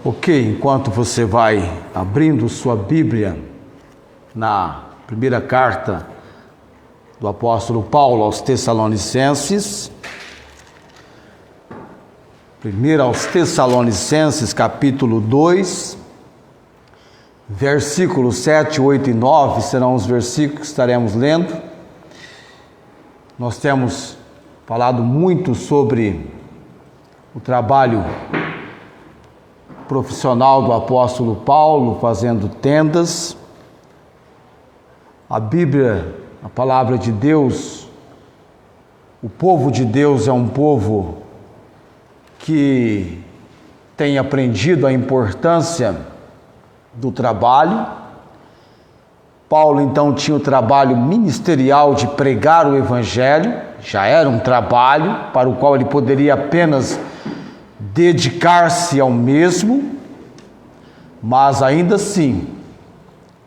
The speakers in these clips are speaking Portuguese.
Ok, enquanto você vai abrindo sua Bíblia na primeira carta do apóstolo Paulo aos Tessalonicenses, primeiro aos Tessalonicenses, capítulo 2, versículos 7, 8 e 9 serão os versículos que estaremos lendo. Nós temos falado muito sobre o trabalho profissional do apóstolo Paulo, fazendo tendas. A Bíblia, a palavra de Deus, o povo de Deus é um povo que tem aprendido a importância do trabalho. Paulo então tinha o trabalho ministerial de pregar o Evangelho, já era um trabalho para o qual ele poderia apenas dedicar-se ao mesmo, mas ainda assim,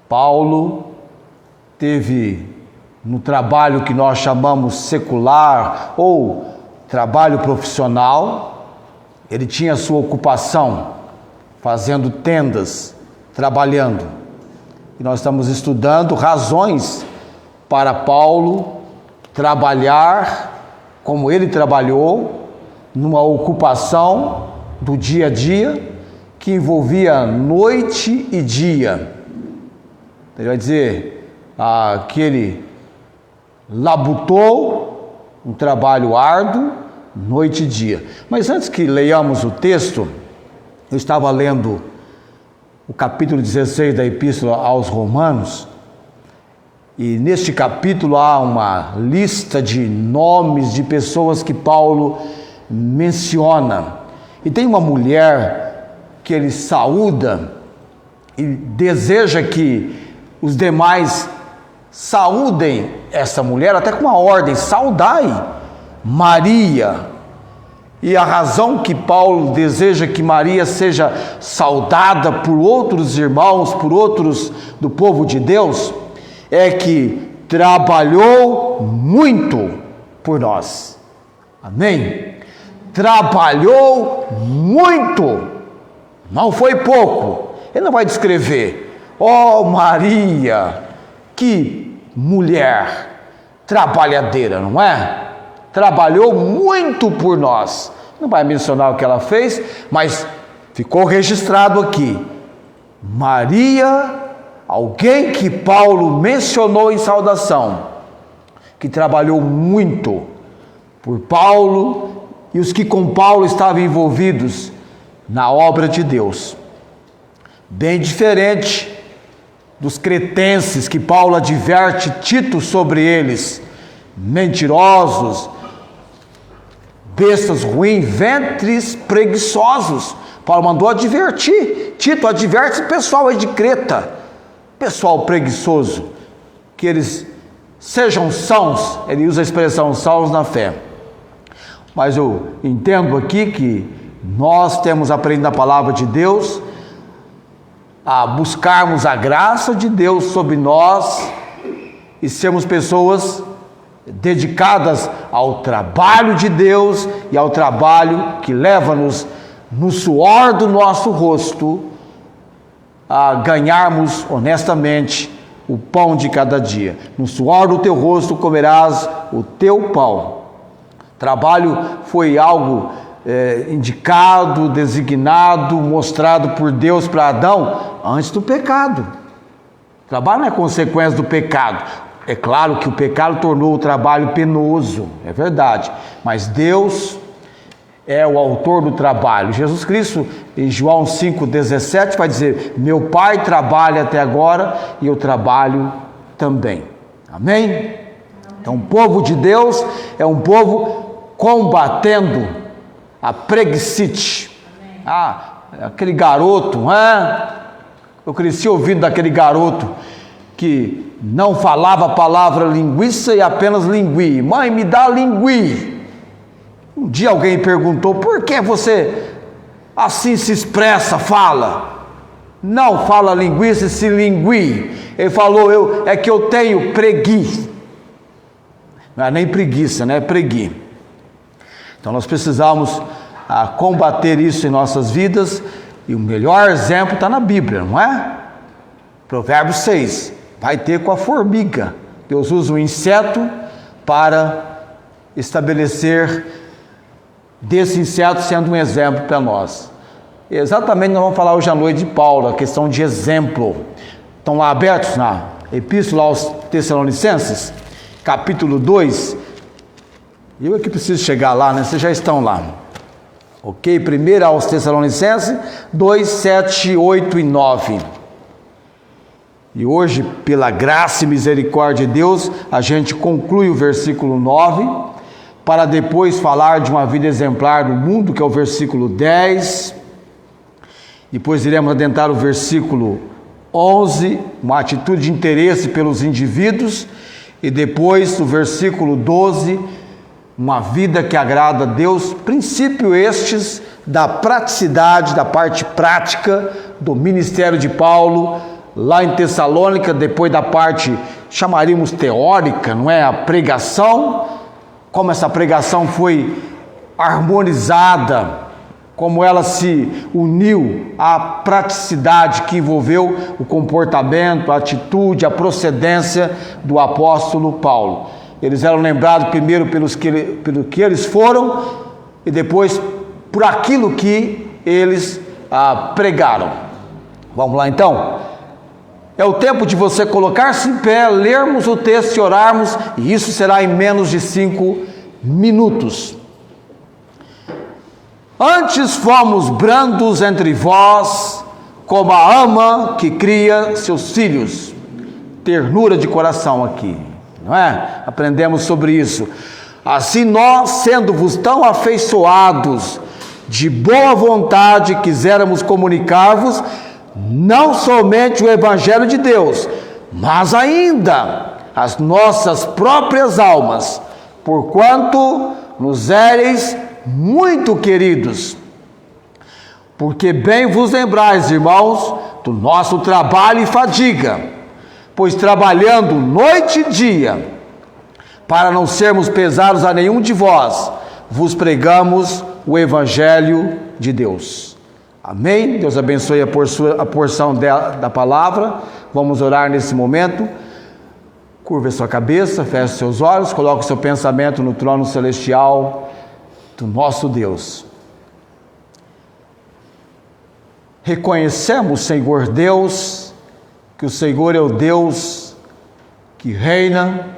Paulo teve no trabalho que nós chamamos secular ou trabalho profissional, ele tinha sua ocupação fazendo tendas, trabalhando. E nós estamos estudando razões para Paulo trabalhar como ele trabalhou, numa ocupação do dia a dia que envolvia noite e dia. Ele vai dizer que ele labutou um trabalho árduo, noite e dia. Mas antes que leiamos o texto, eu estava lendo o capítulo 16 da Epístola aos Romanos, e neste capítulo há uma lista de nomes de pessoas que Paulo menciona. E tem uma mulher que ele saúda e deseja que os demais saúdem essa mulher, até com uma ordem: saudai Maria. E a razão que Paulo deseja que Maria seja saudada por outros irmãos, por outros do povo de Deus, é que trabalhou muito por nós. Amém? Trabalhou muito, não foi pouco. Ele não vai descrever: ó Maria, que mulher trabalhadeira, não é? Trabalhou muito por nós. Não vai mencionar o que ela fez, mas ficou registrado aqui: Maria, alguém que Paulo mencionou em saudação, que trabalhou muito por Paulo e os que com Paulo estavam envolvidos na obra de Deus. Bem diferente dos cretenses que Paulo adverte Tito sobre eles: mentirosos, bestas ruins, ventres preguiçosos. Paulo mandou advertir Tito: adverte esse pessoal aí de Creta, pessoal preguiçoso, que eles sejam sãos. Ele usa a expressão sãos na fé. Mas eu entendo aqui que nós temos aprendido a palavra de Deus, a buscarmos a graça de Deus sobre nós e sermos pessoas dedicadas ao trabalho de Deus e ao trabalho que leva-nos no suor do nosso rosto a ganharmos honestamente o pão de cada dia. No suor do teu rosto comerás o teu pão. Trabalho foi algo indicado, designado, mostrado por Deus para Adão antes do pecado. Trabalho não é consequência do pecado. É claro que o pecado tornou o trabalho penoso, é verdade, mas Deus é o autor do trabalho. Jesus Cristo, em João 5,17, vai dizer: meu Pai trabalha até agora e eu trabalho também. Amém? Então, o povo de Deus é um povo combatendo a preguiça. Aquele garoto, eu cresci ouvindo daquele garoto que não falava a palavra linguiça e apenas lingui. Mãe, me dá lingui. Um dia alguém perguntou: por que você assim se expressa, fala? Não fala linguiça, se lingui. Ele falou: é que eu tenho pregui. Não é nem preguiça, né? É pregui. Então nós precisamos combater isso em nossas vidas, E o melhor exemplo está na Bíblia, não é? Provérbios 6, vai ter com a formiga. Deus usa o inseto para estabelecer desse inseto sendo um exemplo para nós. Exatamente, nós vamos falar hoje à noite de Paulo, a questão de exemplo. Estão lá abertos na Epístola aos Tessalonicenses, capítulo 2. Eu aqui preciso chegar lá, né? Vocês já estão lá. Ok? Primeiro aos Tessalonicenses 2, 7, 8 e 9. E hoje, pela graça e misericórdia de Deus, a gente conclui o versículo 9, para depois falar de uma vida exemplar no mundo, que é o versículo 10. Depois iremos adentrar o versículo 11, uma atitude de interesse pelos indivíduos. E depois o versículo 12, uma vida que agrada a Deus. Princípio estes da praticidade, da parte prática do ministério de Paulo, lá em Tessalônica, depois da parte, chamaríamos teórica, não é? A pregação, como essa pregação foi harmonizada, como ela se uniu à praticidade que envolveu o comportamento, a atitude, a procedência do apóstolo Paulo. Eles eram lembrados primeiro pelo que eles foram e depois por aquilo que eles pregaram. Vamos lá então? É o tempo de você colocar-se em pé, lermos o texto e orarmos, e isso será em menos de 5 minutos. Antes fomos brandos entre vós, como a ama que cria seus filhos. Ternura de coração aqui, não é? Aprendemos sobre isso. Assim nós, sendo-vos tão afeiçoados, de boa vontade, quiséramos comunicar-vos, não somente o Evangelho de Deus, mas ainda as nossas próprias almas, porquanto nos éreis muito queridos. Porque bem vos lembrais, irmãos, do nosso trabalho e fadiga, pois trabalhando noite e dia, para não sermos pesados a nenhum de vós, vos pregamos o Evangelho de Deus. Amém? Deus abençoe a porção da palavra. Vamos orar nesse momento. Curva a sua cabeça, feche seus olhos, coloque o seu pensamento no trono celestial do nosso Deus. Reconhecemos, Senhor Deus, que o Senhor é o Deus que reina,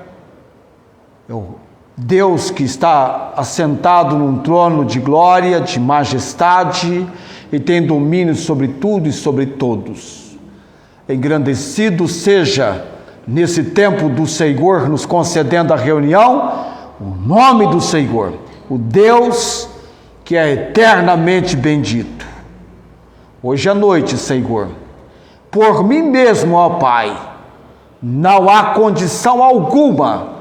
é o Deus que está assentado num trono de glória, de majestade, e tem domínio sobre tudo e sobre todos. Engrandecido seja nesse tempo do Senhor, nos concedendo a reunião, o nome do Senhor, o Deus que é eternamente bendito. Hoje à noite, Senhor, por mim mesmo, ó Pai, não há condição alguma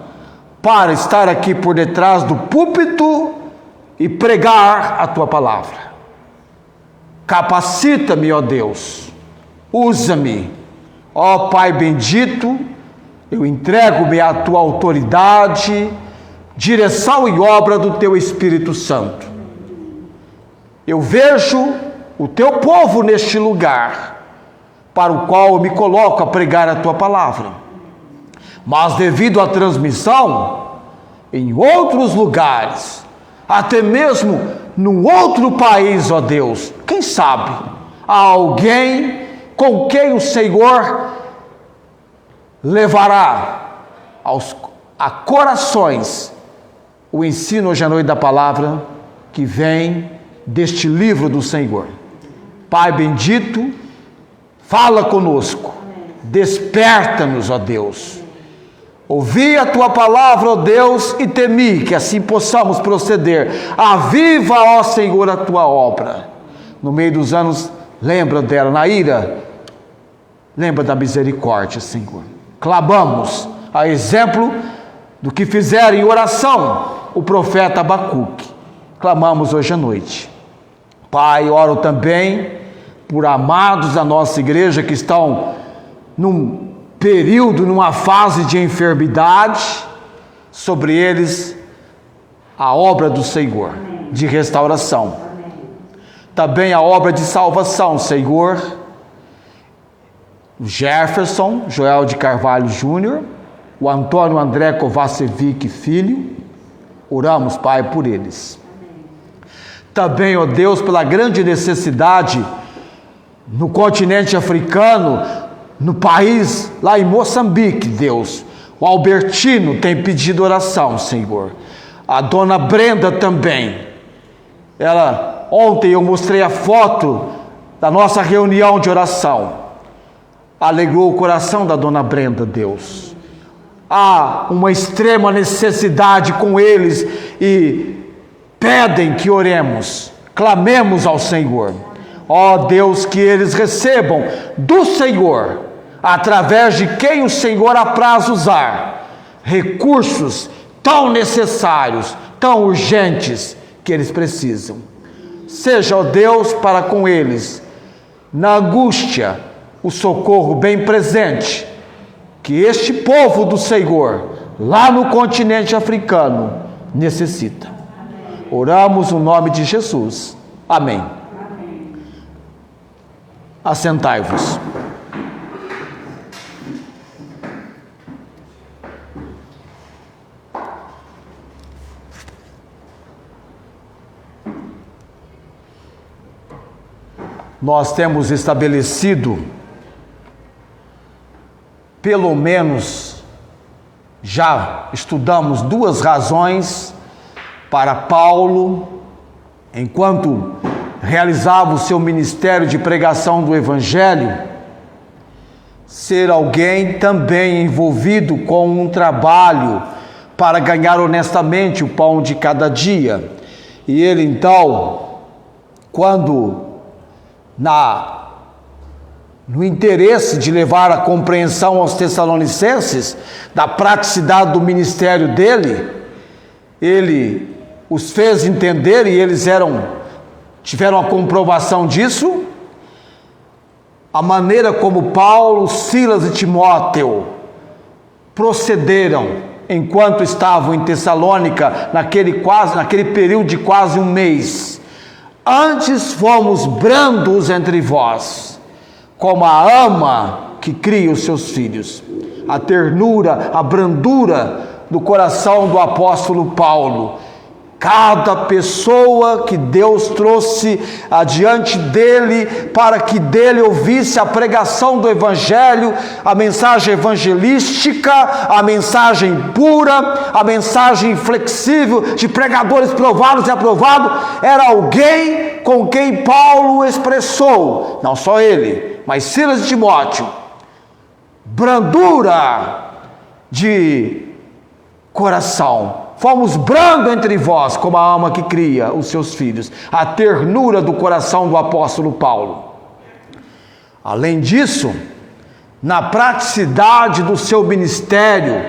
para estar aqui por detrás do púlpito e pregar a Tua palavra. Capacita-me, ó Deus, usa-me, ó Pai bendito, eu entrego-me à Tua autoridade, direção e obra do Teu Espírito Santo. Eu vejo o Teu povo neste lugar, para o qual eu me coloco a pregar a Tua palavra, mas devido à transmissão, em outros lugares, até mesmo num outro país, ó Deus, quem sabe, há alguém com quem o Senhor levará a corações o ensino hoje à noite da palavra que vem deste livro do Senhor. Pai bendito, fala conosco, desperta-nos, ó Deus. Ouvi a Tua palavra, ó Deus, e temi, que assim possamos proceder. Aviva, ó Senhor, a Tua obra. No meio dos anos, lembra dela, na ira, lembra da misericórdia, Senhor. Clamamos, a exemplo do que fizeram em oração o profeta Abacuque. Clamamos hoje à noite. Pai, oro também por amados da nossa igreja que estão num período, numa fase de enfermidade, sobre eles a obra do Senhor, de restauração. também a obra de salvação, Senhor, o Jefferson Joel de Carvalho Júnior, o Antônio André Kovacevic Filho, oramos, Pai, por eles. Também, ó Deus, pela grande necessidade no continente africano, no país, lá em Moçambique, Deus, o Albertino tem pedido oração, Senhor. A dona Brenda também. Ontem eu mostrei a foto da nossa reunião de oração. Alegrou o coração da dona Brenda, Deus. Há uma extrema necessidade com eles e pedem que oremos, clamemos ao Senhor. Ó Deus, que eles recebam do Senhor, através de quem o Senhor apraz usar, recursos tão necessários, tão urgentes que eles precisam. Seja, ó Deus, para com eles, na angústia, o socorro bem presente, que este povo do Senhor, lá no continente africano, necessita. Oramos no nome de Jesus. Amém. Assentai-vos. Nós temos estabelecido, pelo menos, já estudamos 2 razões para Paulo, enquanto realizava o seu ministério de pregação do Evangelho, ser alguém também envolvido com um trabalho para ganhar honestamente o pão de cada dia. E ele então, quando no interesse de levar a compreensão aos Tessalonicenses da praticidade do ministério dele, ele os fez entender, e eles tiveram a comprovação disso, a maneira como Paulo, Silas e Timóteo procederam enquanto estavam em Tessalônica, naquele período de quase um mês. Antes fomos brandos entre vós, como a ama que cria os seus filhos. A ternura, a brandura do coração do apóstolo Paulo. Cada pessoa que Deus trouxe adiante dele, para que dele ouvisse a pregação do Evangelho, a mensagem evangelística, a mensagem pura, a mensagem flexível de pregadores provados e aprovados, era alguém com quem Paulo expressou, não só ele, mas Silas e Timóteo, brandura de coração. Fomos brandos entre vós, como a alma que cria os seus filhos. A ternura do coração do apóstolo Paulo. Além disso, na praticidade do seu ministério,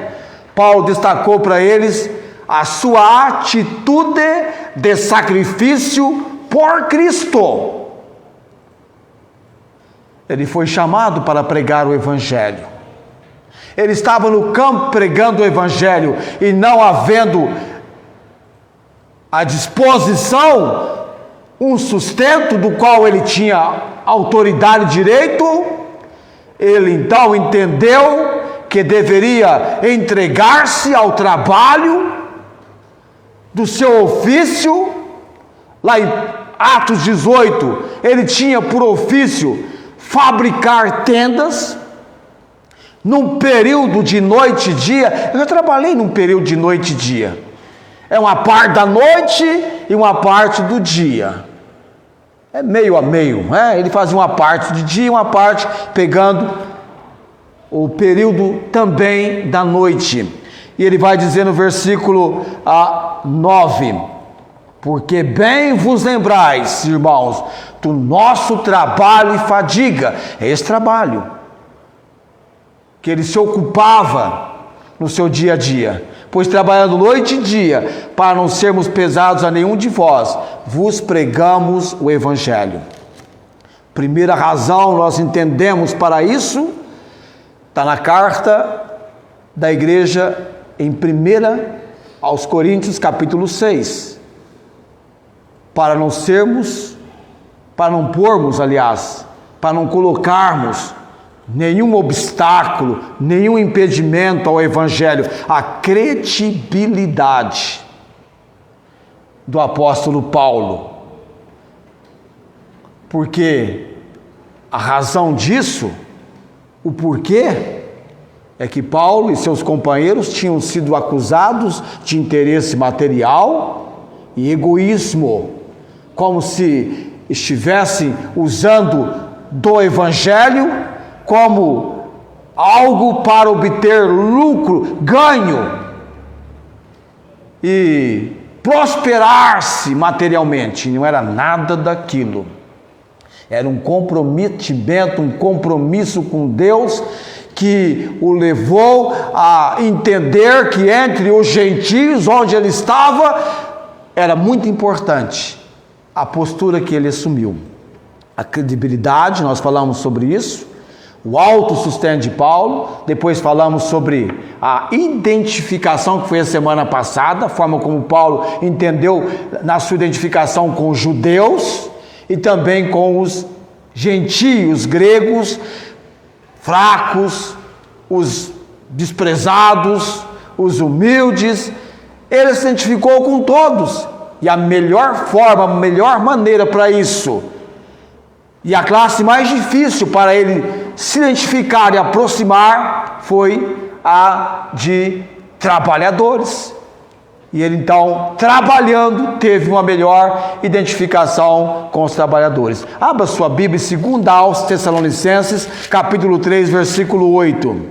Paulo destacou para eles a sua atitude de sacrifício por Cristo. Ele foi chamado para pregar o Evangelho. Ele estava no campo pregando o Evangelho, e não havendo à disposição um sustento do qual ele tinha autoridade e direito, ele então entendeu que deveria entregar-se ao trabalho do seu ofício. Lá em Atos 18, ele tinha por ofício fabricar tendas. Num período de noite e dia, eu já trabalhei num período de noite e dia. É uma parte da noite e uma parte do dia. É meio a meio, né? Ele fazia uma parte de dia e uma parte pegando o período também da noite. E ele vai dizer no versículo 9: porque bem vos lembrais, irmãos, do nosso trabalho e fadiga. É esse trabalho que ele se ocupava no seu dia a dia, pois trabalhando noite e dia, para não sermos pesados a nenhum de vós, vos pregamos o Evangelho. Primeira razão, nós entendemos para isso, está na carta da igreja em 1 Coríntios capítulo 6, para não sermos para não pormos, aliás, para não colocarmos nenhum obstáculo, nenhum impedimento ao Evangelho, a credibilidade do apóstolo Paulo. Porque a razão disso, o porquê, é que Paulo e seus companheiros tinham sido acusados de interesse material e egoísmo, como se estivessem usando do Evangelho como algo para obter lucro, ganho e prosperar-se materialmente. Não era nada daquilo. Era um comprometimento, um compromisso com Deus que o levou a entender que entre os gentios, onde ele estava, era muito importante a postura que ele assumiu. A credibilidade, nós falamos sobre isso, o autossustento de Paulo, depois falamos sobre a identificação, que foi a semana passada, a forma como Paulo entendeu na sua identificação com os judeus e também com os gentios gregos, fracos, os desprezados, os humildes. Ele se identificou com todos, e a melhor forma, a melhor maneira para isso, e a classe mais difícil para ele se identificar e aproximar, foi a de trabalhadores. E ele então, trabalhando, teve uma melhor identificação com os trabalhadores. Abra sua Bíblia, 2 aos Tessalonicenses, capítulo 3, versículo 8.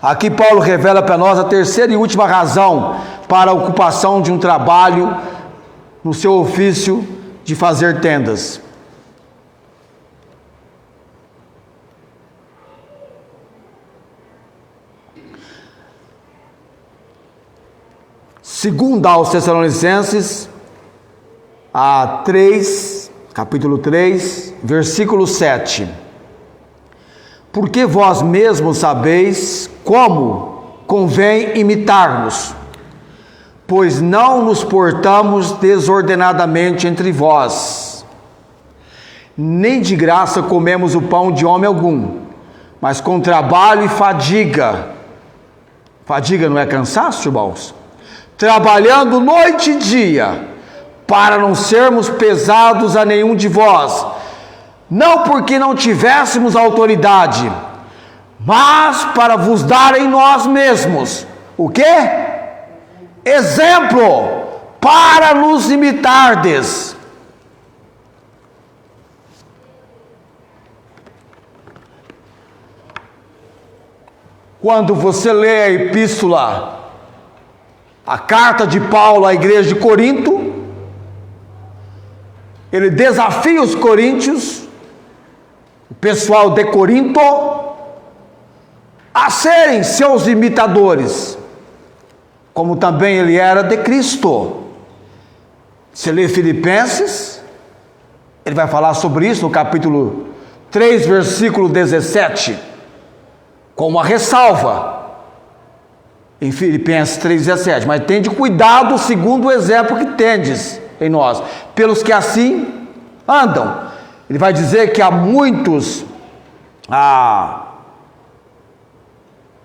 Aqui Paulo revela para nós a terceira e última razão para a ocupação de um trabalho no seu ofício de fazer tendas. Segundo aos Tessalonicenses, capítulo 3, versículo 7. Porque vós mesmos sabeis como convém imitar-nos, pois não nos portamos desordenadamente entre vós, nem de graça comemos o pão de homem algum, mas com trabalho e fadiga. Fadiga não é cansaço, irmãos? Trabalhando noite e dia, para não sermos pesados a nenhum de vós, não porque não tivéssemos autoridade, mas para vos dar em nós mesmos, o quê? Exemplo, para nos imitardes. Quando você lê a epístola, a carta de Paulo à igreja de Corinto, ele desafia os coríntios, o pessoal de Corinto, a serem seus imitadores, como também ele era de Cristo. Se lê Filipenses, ele vai falar sobre isso no capítulo 3, versículo 17, com uma ressalva, em Filipenses 3,17, mas tende cuidado segundo o exemplo que tendes em nós, pelos que assim andam. Ele vai dizer que há muitos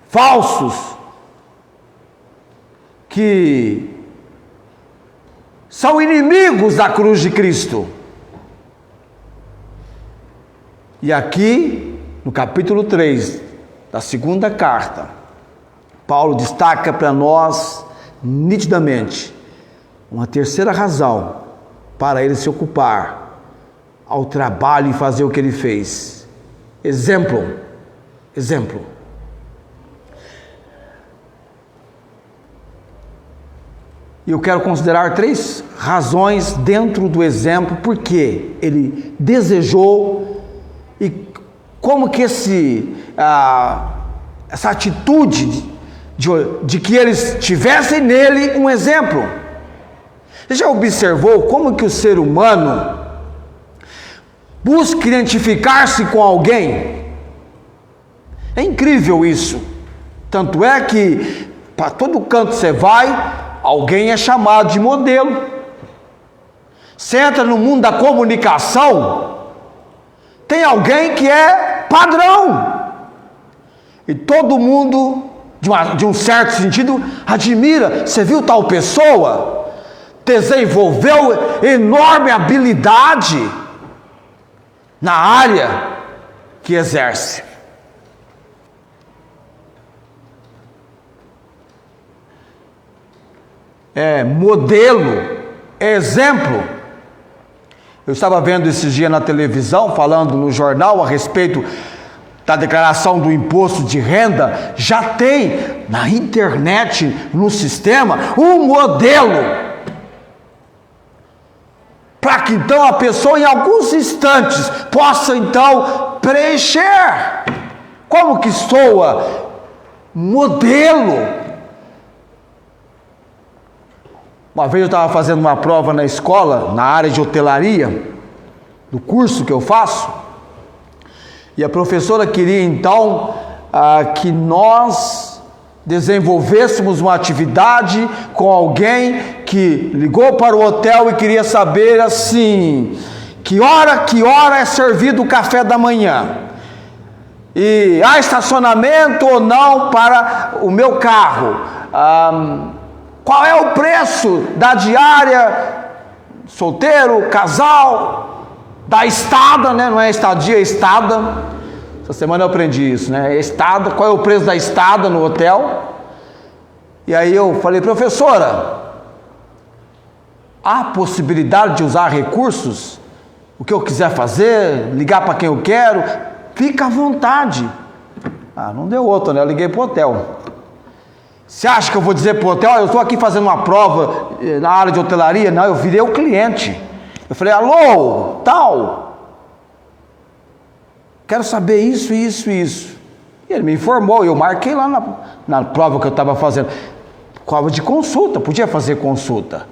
falsos que são inimigos da cruz de Cristo. E aqui, no capítulo 3 da segunda carta, Paulo destaca para nós nitidamente uma terceira razão para ele se ocupar ao trabalho e fazer o que ele fez. Exemplo. E eu quero considerar 3 razões dentro do exemplo, porque ele desejou e como que essa atitude de que eles tivessem nele um exemplo. Você já observou como que o ser humano busca identificar-se com alguém? É incrível isso. Tanto é que para todo canto você vai, alguém é chamado de modelo. Você entra no mundo da comunicação, tem alguém que é padrão. E todo mundo, de um certo sentido, admira. Você viu tal pessoa? Desenvolveu enorme habilidade na área que exerce. Modelo, exemplo. Eu estava vendo esses dias na televisão, falando no jornal a respeito da declaração do imposto de renda. Já tem na internet, no sistema, um modelo para que então a pessoa em alguns instantes possa então preencher. Como que soa? Modelo. Uma vez eu estava fazendo uma prova na escola, na área de hotelaria, do curso que eu faço, e a professora queria então que nós desenvolvêssemos uma atividade com alguém que ligou para o hotel e queria saber assim, que hora é servido o café da manhã, e há estacionamento ou não para o meu carro, qual é o preço da diária, solteiro, casal, da estada, né? Não é estadia, é estada. Essa semana eu aprendi isso, né? Estada, qual é o preço da estada no hotel? E aí eu falei, professora, há possibilidade de usar recursos? O que eu quiser fazer, ligar para quem eu quero, fica à vontade. Não deu outra, né? Eu liguei para o hotel. Você acha que eu vou dizer para o hotel, eu estou aqui fazendo uma prova na área de hotelaria? Não, eu virei o cliente. Eu falei, alô, tal, quero saber isso. E ele me informou, eu marquei lá na prova que eu estava fazendo. Prova de consulta, podia fazer consulta.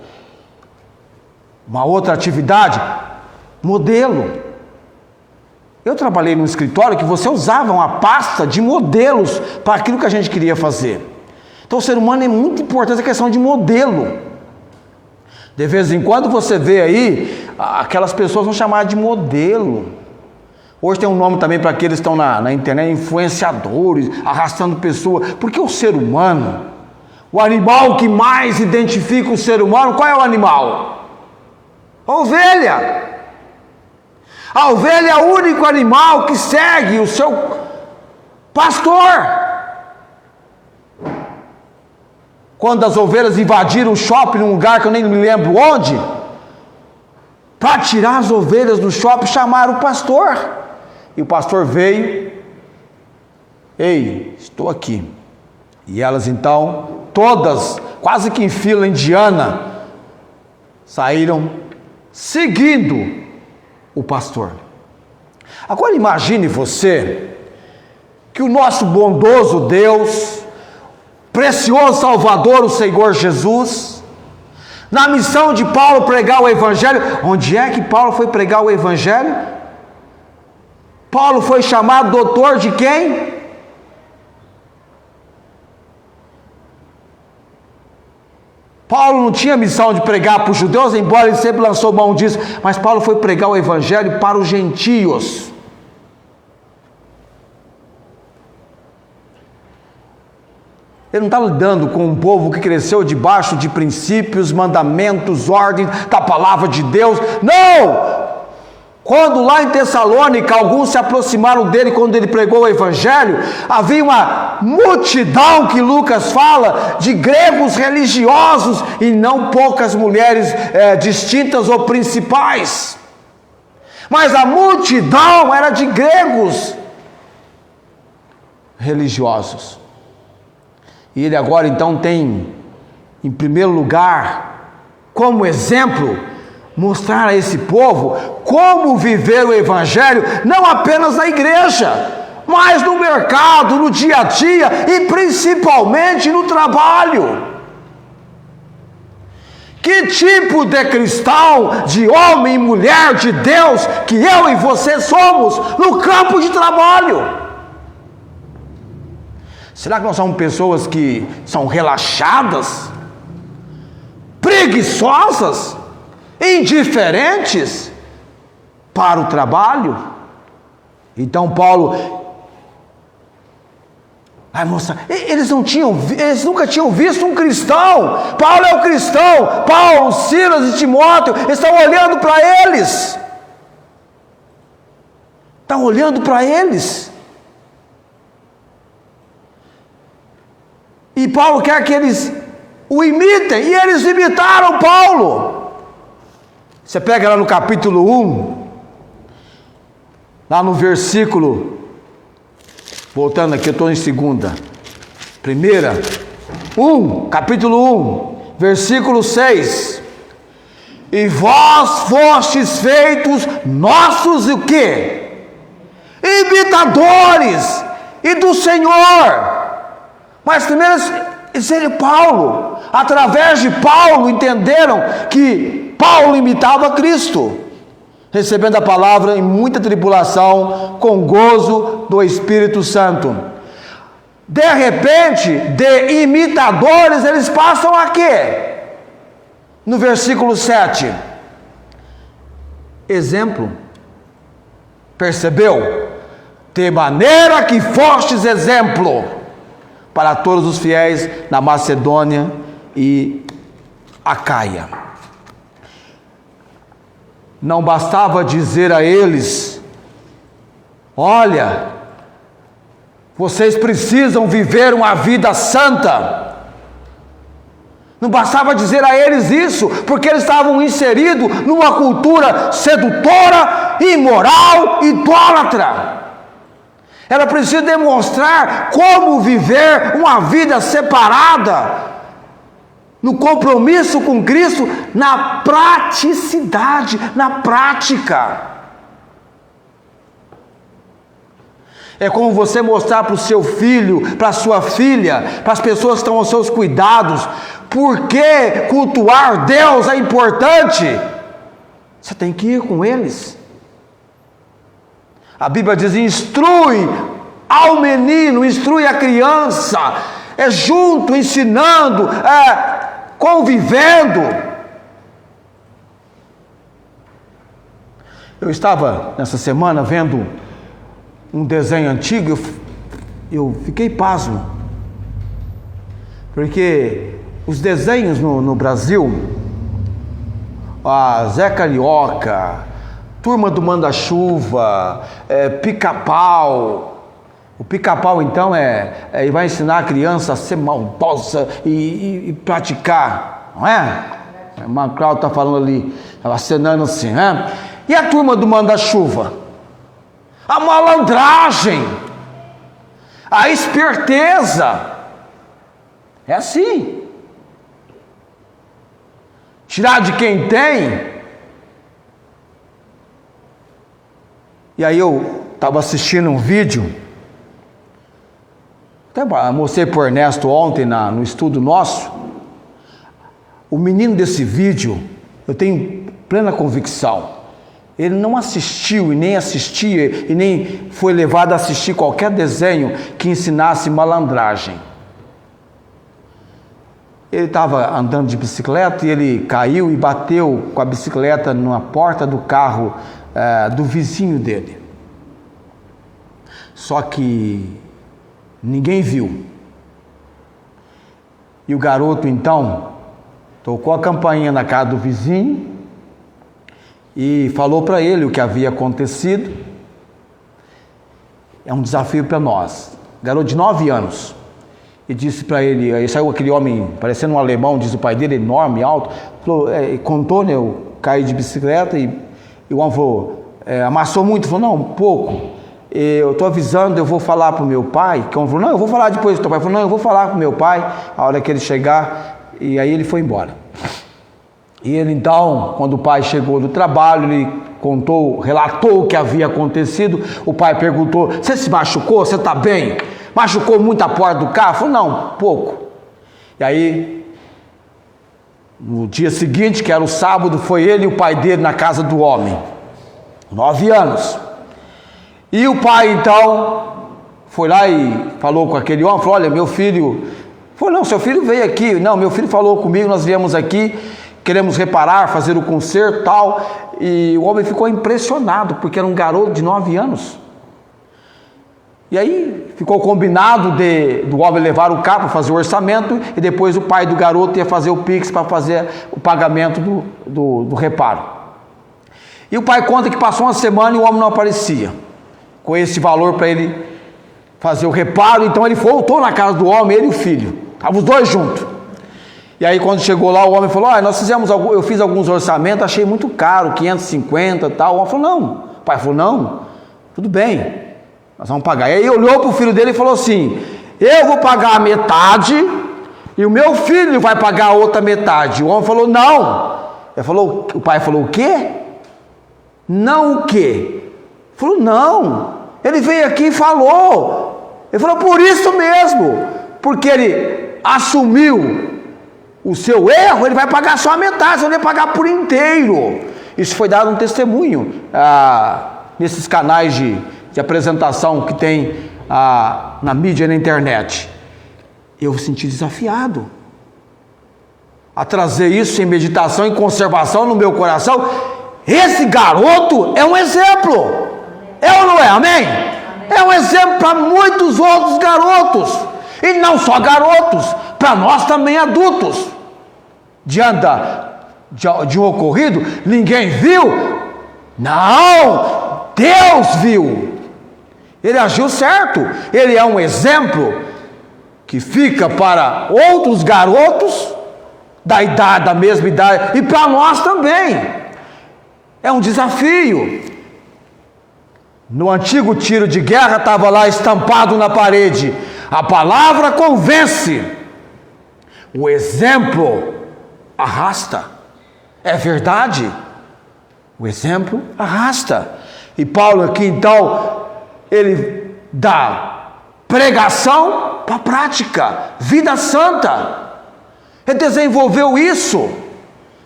Uma outra atividade, modelo. Eu trabalhei num escritório que você usava uma pasta de modelos para aquilo que a gente queria fazer. Então o ser humano é muito importante a questão de modelo. De vez em quando você vê aí, aquelas pessoas vão chamar de modelo. Hoje tem um nome também para aqueles que estão na internet, influenciadores, arrastando pessoas. Porque o ser humano, o animal que mais identifica o ser humano, qual é o animal? A ovelha. A ovelha é o único animal que segue o seu pastor. Quando as ovelhas invadiram o shopping, num lugar que eu nem me lembro onde, para tirar as ovelhas do shopping, chamaram o pastor. E o pastor veio, ei, estou aqui. E elas então, todas, quase que em fila indiana, saíram seguindo o pastor. Agora imagine você, que o nosso bondoso Deus, precioso Salvador, o Senhor Jesus, na missão de Paulo pregar o Evangelho. Onde é que Paulo foi pregar o Evangelho? Paulo foi chamado doutor de quem? Paulo não tinha missão de pregar para os judeus, embora ele sempre lançou mão disso, mas Paulo foi pregar o Evangelho para os gentios. Ele não está lidando com um povo que cresceu debaixo de princípios, mandamentos, ordens da palavra de Deus. Não! Quando lá em Tessalônica alguns se aproximaram dele quando ele pregou o Evangelho, havia uma multidão, que Lucas fala, de gregos religiosos e não poucas mulheres distintas ou principais. Mas a multidão era de gregos religiosos. E ele agora então tem, em primeiro lugar, como exemplo, mostrar a esse povo como viver o Evangelho, não apenas na igreja, mas no mercado, no dia a dia e principalmente no trabalho. Que tipo de cristão, de homem e mulher de Deus que eu e você somos no campo de trabalho? Será que nós somos pessoas que são relaxadas, preguiçosas, indiferentes para o trabalho. Então Paulo vai mostrar, eles nunca tinham visto um cristão. Paulo é o cristão. Paulo, Silas e Timóteo estão olhando para eles. Estão olhando para eles. E Paulo quer que eles o imitem. E eles imitaram Paulo. Você pega lá no capítulo 1, lá no versículo, voltando aqui, eu estou em segunda. Capítulo 1, versículo 6. E vós fostes feitos nossos o quê? Imitadores e do Senhor. Mas primeiro seria Paulo. Através de Paulo entenderam que Paulo imitava Cristo, recebendo a palavra em muita tribulação, com gozo do Espírito Santo. De repente, de imitadores, eles passam a quê? No versículo 7. Exemplo. Percebeu? De maneira que fostes exemplo para todos os fiéis na Macedônia e Acaia. Não bastava dizer a eles: olha, vocês precisam viver uma vida santa. Não bastava dizer a eles isso, porque eles estavam inseridos numa cultura sedutora, imoral, idólatra. Era preciso demonstrar como viver uma vida separada, no compromisso com Cristo, na praticidade, na prática. É como você mostrar para o seu filho, para a sua filha, para as pessoas que estão aos seus cuidados, por que cultuar Deus é importante. Você tem que ir com eles. A Bíblia diz: instrui ao menino, instrui a criança, é junto, ensinando, convivendo. Eu estava nessa semana vendo um desenho antigo, eu fiquei pasmo, porque os desenhos no Brasil, Zé Carioca, Turma do Manda-Chuva, Pica-Pau. O Pica-Pau então ele vai ensinar a criança a ser maldosa e praticar, não é? O Maclau está falando ali, acenando assim, né? E a Turma do Manda-Chuva? A malandragem, a esperteza, é assim. Tirar de quem tem. E aí eu estava assistindo um vídeo, até mostrei para o Ernesto ontem no estudo nosso. O menino desse vídeo, eu tenho plena convicção, ele não assistiu e nem assistia e nem foi levado a assistir qualquer desenho que ensinasse malandragem. Ele estava andando de bicicleta e ele caiu e bateu com a bicicleta na porta do carro do vizinho dele. Só que ninguém viu. E o garoto então tocou a campainha na casa do vizinho e falou para ele o que havia acontecido. É um desafio para nós. Garoto de 9 anos. E disse para ele, aí saiu aquele homem, parecendo um alemão, diz o pai dele, enorme, alto, falou, contou, né, eu caí de bicicleta e o homem falou, amassou muito? Falou, não, pouco. Eu estou avisando, eu vou falar para o meu pai. Que o homem falou, não, eu vou falar depois do teu pai. Falou, não, eu vou falar para o meu pai, a hora que ele chegar. E aí ele foi embora. E ele então, quando o pai chegou do trabalho, ele relatou o que havia acontecido. O pai perguntou, você se machucou? Você está bem? Machucou muito a porta do carro? Falou, não, pouco. E aí, no dia seguinte, que era o sábado, foi ele e o pai dele na casa do homem. 9 anos. E o pai então foi lá e falou com aquele homem, falou, olha, meu filho... Falou, não, seu filho veio aqui. Não, meu filho falou comigo, nós viemos aqui, queremos reparar, fazer o conserto e tal. E o homem ficou impressionado, porque era um garoto de 9 anos. E aí ficou combinado do homem levar o carro para fazer o orçamento, e depois o pai do garoto ia fazer o Pix para fazer o pagamento do reparo. E o pai conta que passou uma semana e o homem não aparecia, com esse valor para ele fazer o reparo. Então ele voltou na casa do homem, ele e o filho, estavam os dois juntos. E aí quando chegou lá, o homem falou: eu fiz alguns orçamentos, achei muito caro, 550 e tal. O homem falou: não. O pai falou: não, tudo bem, nós vamos pagar. E aí olhou para o filho dele e falou assim: eu vou pagar a metade e o meu filho vai pagar a outra metade. O homem falou: não. O pai falou: o quê? Não o quê? Ele falou: não, ele veio aqui e falou. Ele falou: por isso mesmo, porque ele assumiu o seu erro, ele vai pagar só a metade, ele vai pagar por inteiro. Isso foi dado um testemunho nesses canais de apresentação que tem na mídia e na internet. Eu me senti desafiado a trazer isso em meditação e conservação no meu coração. Esse garoto é um exemplo, é ou não é? Amém? É um exemplo para muitos outros garotos, e não só garotos, para nós também adultos. Diante de um ocorrido, ninguém viu? Não, Deus viu. Ele agiu certo. Ele é um exemplo que fica para outros garotos da mesma idade, e para nós também. É um desafio. No antigo tiro de guerra estava lá estampado na parede: a palavra convence, o exemplo arrasta. É verdade, o exemplo arrasta. E Paulo aqui então, ele dá pregação para prática, vida santa. Ele desenvolveu isso.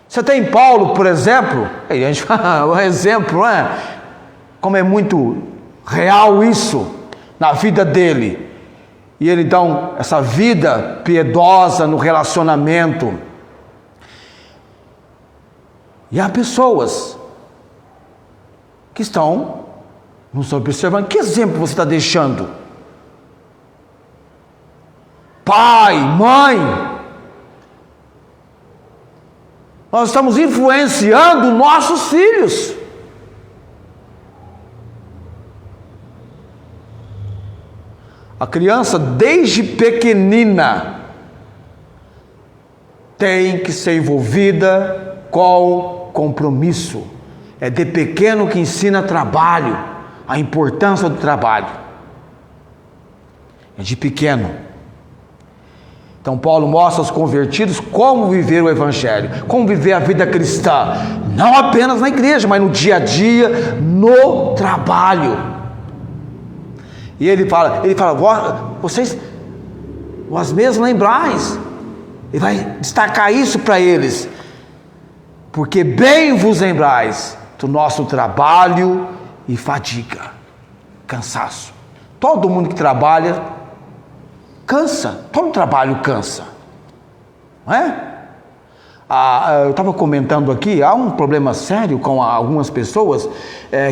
Você tem Paulo, por exemplo, a gente fala um exemplo, não é? Como é muito real isso na vida dele. E ele então, essa vida piedosa no relacionamento. E há pessoas que estão nos observando. Que exemplo você está deixando? Pai, mãe, nós estamos influenciando nossos filhos. A criança, desde pequenina, tem que ser envolvida com compromisso. É de pequeno que ensina trabalho, a importância do trabalho. É de pequeno. Então Paulo mostra aos convertidos como viver o Evangelho, como viver a vida cristã, não apenas na igreja, mas no dia a dia, no trabalho. E ele fala, vós mesmos lembrais. Ele vai destacar isso para eles: porque bem vos lembrais do nosso trabalho e fadiga, cansaço. Todo mundo que trabalha cansa, todo trabalho cansa, não é? Eu estava comentando aqui, há um problema sério com algumas pessoas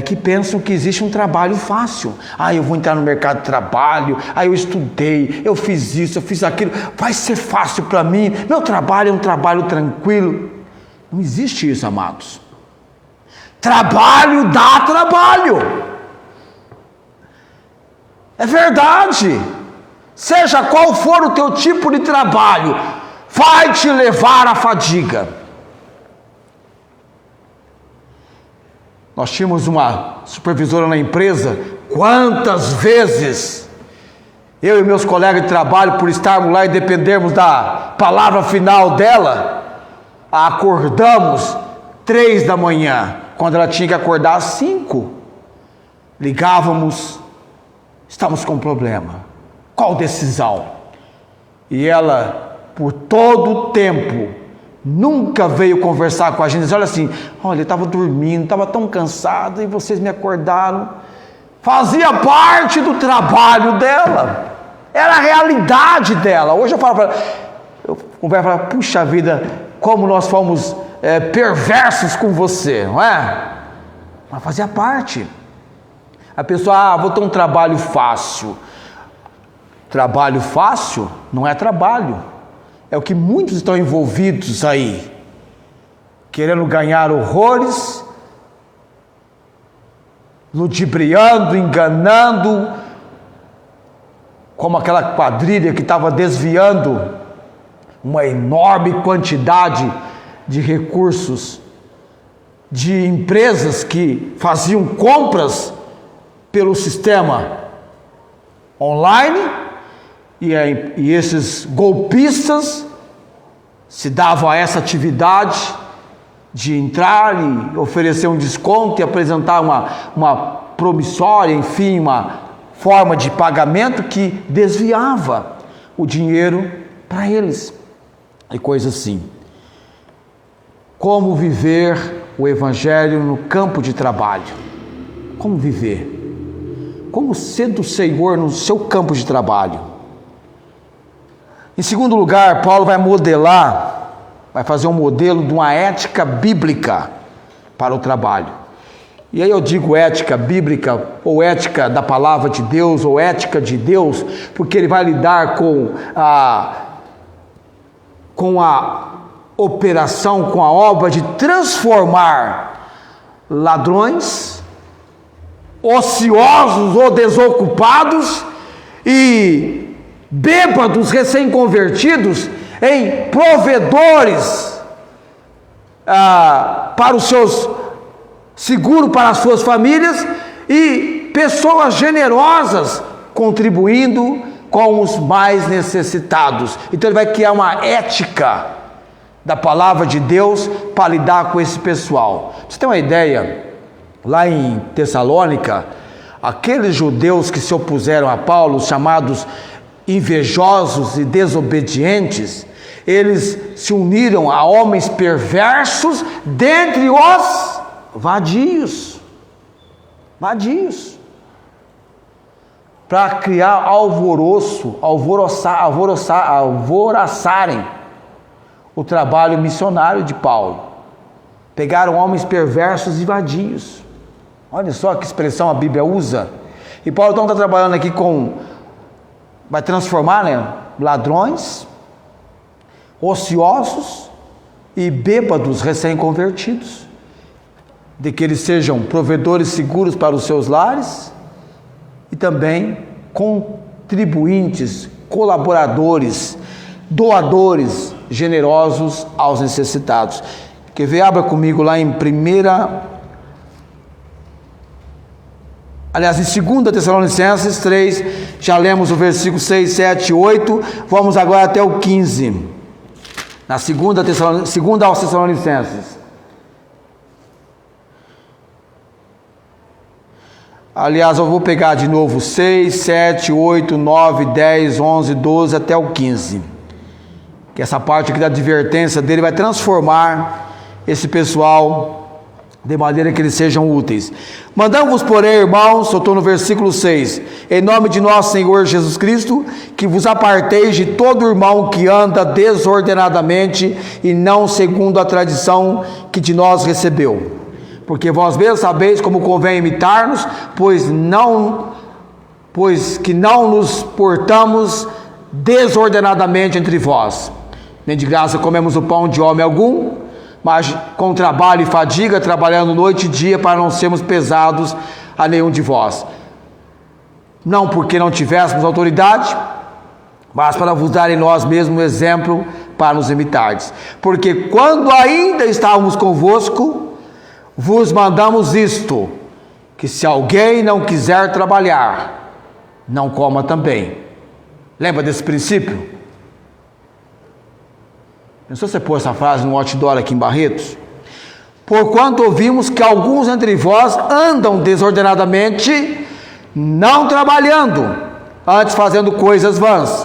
que pensam que existe um trabalho fácil. Eu vou entrar no mercado de trabalho, eu estudei, eu fiz isso, eu fiz aquilo, vai ser fácil para mim, meu trabalho é um trabalho tranquilo. Não existe isso, amados. Trabalho dá trabalho, é verdade. Seja qual for o teu tipo de trabalho, vai te levar à fadiga. Nós tínhamos uma supervisora na empresa. Quantas vezes eu e meus colegas de trabalho, por estarmos lá e dependermos da palavra final dela, acordamos 3 da manhã, quando ela tinha que acordar às 5. Ligávamos, estamos com problema. Qual decisão? E ela, por todo o tempo, nunca veio conversar com a gente. Olha assim, eu estava dormindo, estava tão cansado e vocês me acordaram. Fazia parte do trabalho dela, era a realidade dela. Hoje eu falo para ela, puxa vida, como nós fomos perversos com você, não é? Mas fazia parte. A pessoa, vou ter um trabalho fácil. Trabalho fácil não é trabalho. É o que muitos estão envolvidos aí, querendo ganhar horrores, ludibriando, enganando, como aquela quadrilha que estava desviando uma enorme quantidade de recursos de empresas que faziam compras pelo sistema online, e esses golpistas se davam a essa atividade de entrar e oferecer um desconto e apresentar uma promissória, enfim, uma forma de pagamento que desviava o dinheiro para eles, e coisas assim. Como viver o Evangelho no campo de trabalho? Como viver? Como ser do Senhor no seu campo de trabalho? Em segundo lugar, Paulo vai fazer um modelo de uma ética bíblica para o trabalho. E aí eu digo ética bíblica, ou ética da palavra de Deus, ou ética de Deus, porque ele vai lidar com a operação, com a obra de transformar ladrões, ociosos ou desocupados e bêbados recém-convertidos em provedores para os seus seguro para as suas famílias e pessoas generosas contribuindo com os mais necessitados. Então ele vai criar uma ética da palavra de Deus para lidar com esse pessoal. Você tem uma ideia? Lá em Tessalônica, aqueles judeus que se opuseram a Paulo, chamados invejosos e desobedientes, eles se uniram a homens perversos dentre os vadios, para criar alvoroçarem o trabalho missionário de Paulo. Pegaram homens perversos e vadios. Olha só que expressão a Bíblia usa. E Paulo então está trabalhando aqui vai transformar, ladrões, ociosos e bêbados recém-convertidos, de que eles sejam provedores seguros para os seus lares e também contribuintes, colaboradores, doadores generosos aos necessitados. Quer ver? Abra comigo lá em 2 Tessalonicenses 3, já lemos o versículo 6, 7 e 8, vamos agora até o 15, na segunda aos Tessalonicenses. Aliás, eu vou pegar de novo 6, 7, 8, 9, 10, 11, 12 até o 15, que essa parte aqui da advertência dele vai transformar esse pessoal de maneira que eles sejam úteis. Mandamos, porém, irmãos, eu estou no versículo 6, em nome de nosso Senhor Jesus Cristo, que vos aparteis de todo irmão que anda desordenadamente e não segundo a tradição que de nós recebeu. Porque vós mesmos sabeis como convém imitar-nos, pois que não nos portamos desordenadamente entre vós. Nem de graça comemos o pão de homem algum, mas com trabalho e fadiga, trabalhando noite e dia, para não sermos pesados a nenhum de vós. Não porque não tivéssemos autoridade, mas para vos dar em nós mesmos um exemplo para nos imitardes. Porque quando ainda estávamos convosco, vos mandamos isto, que se alguém não quiser trabalhar, não coma também. Lembra desse princípio? Pensou você pôr essa frase no outdoor aqui em Barretos? Porquanto ouvimos que alguns entre vós andam desordenadamente, não trabalhando, antes fazendo coisas vãs.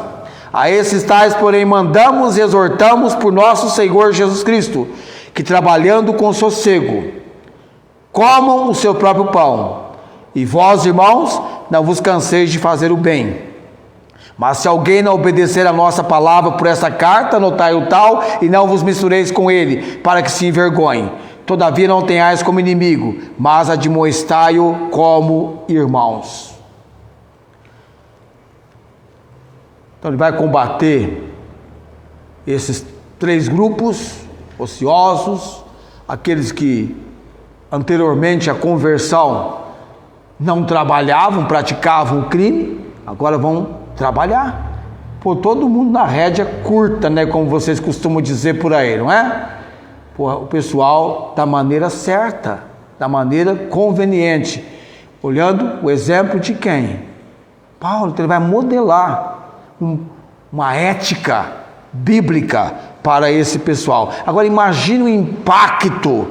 A esses tais, porém, mandamos e exortamos por nosso Senhor Jesus Cristo, que trabalhando com sossego, comam o seu próprio pão. E vós, irmãos, não vos canseis de fazer o bem, Mas se alguém não obedecer a nossa palavra por essa carta, anotai o tal, e não vos mistureis com ele, para que se envergonhe. Todavia não tenhais como inimigo, mas admoestai-o como irmãos. Então ele vai combater esses 3 grupos ociosos, aqueles que anteriormente à conversão não trabalhavam, praticavam o crime, agora vão trabalhar. Pô, todo mundo na rédea curta, né, como vocês costumam dizer por aí, não é? Pô, o pessoal da maneira certa, da maneira conveniente, olhando o exemplo de quem? Paulo. Ele vai modelar uma ética bíblica para esse pessoal. Agora imagine o impacto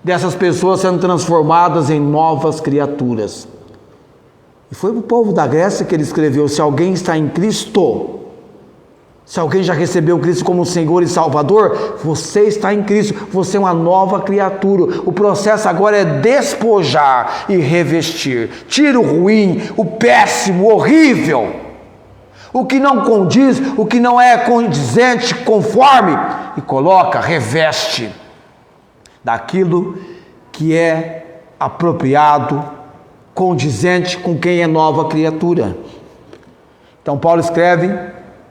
dessas pessoas sendo transformadas em novas criaturas. E foi para o povo da Grécia que ele escreveu: se alguém está em Cristo, se alguém já recebeu Cristo como Senhor e Salvador, você está em Cristo, você é uma nova criatura. O processo agora é despojar e revestir. Tira o ruim, o péssimo, o horrível, o que não condiz, o que não é condizente, conforme, e coloca, reveste daquilo que é apropriado, condizente com quem é nova criatura. Então Paulo escreve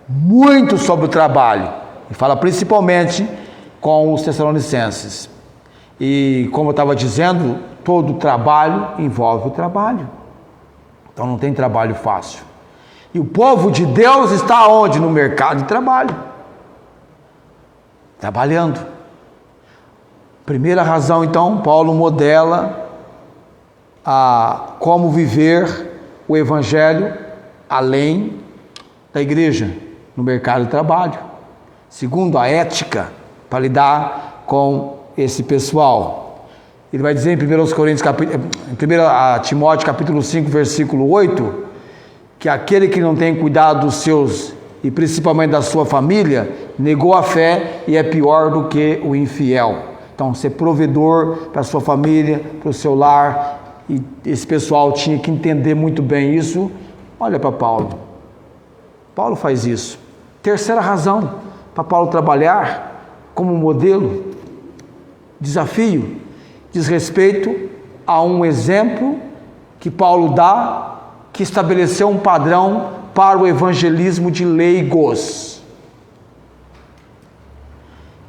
muito sobre o trabalho e fala principalmente com os Tessalonicenses. E como eu estava dizendo, todo trabalho envolve o trabalho. Então não tem trabalho fácil. E o povo de Deus está onde? No mercado de trabalho, trabalhando. Primeira razão, então, Paulo modela como viver o evangelho além da igreja, no mercado de trabalho. Segundo, a ética para lidar com esse pessoal. Ele vai dizer em 1 Timóteo capítulo 5, versículo 8, que aquele que não tem cuidado dos seus e principalmente da sua família, negou a fé e é pior do que o infiel. Então, ser provedor para a sua família, para o seu lar, e esse pessoal tinha que entender muito bem isso. Olha para Paulo. Paulo faz isso. Terceira razão para Paulo trabalhar como modelo, desafio, diz respeito a um exemplo que Paulo dá, que estabeleceu um padrão para o evangelismo de leigos.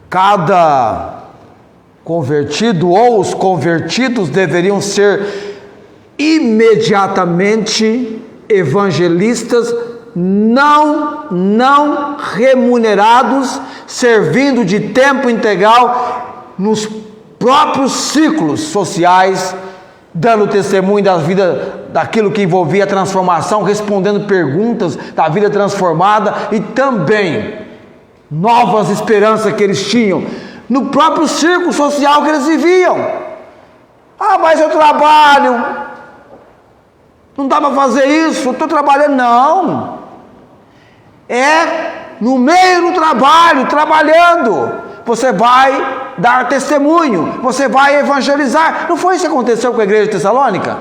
Cada convertido ou os convertidos deveriam ser imediatamente evangelistas não remunerados, servindo de tempo integral nos próprios ciclos sociais, dando testemunho da vida, daquilo que envolvia a transformação, respondendo perguntas da vida transformada e também novas esperanças que eles tinham no próprio círculo social que eles viviam. Ah, mas eu trabalho, não dá para fazer isso, eu estou trabalhando. Não, é no meio do trabalho, trabalhando, você vai dar testemunho, você vai evangelizar. Não foi isso que aconteceu com a igreja de Tessalônica?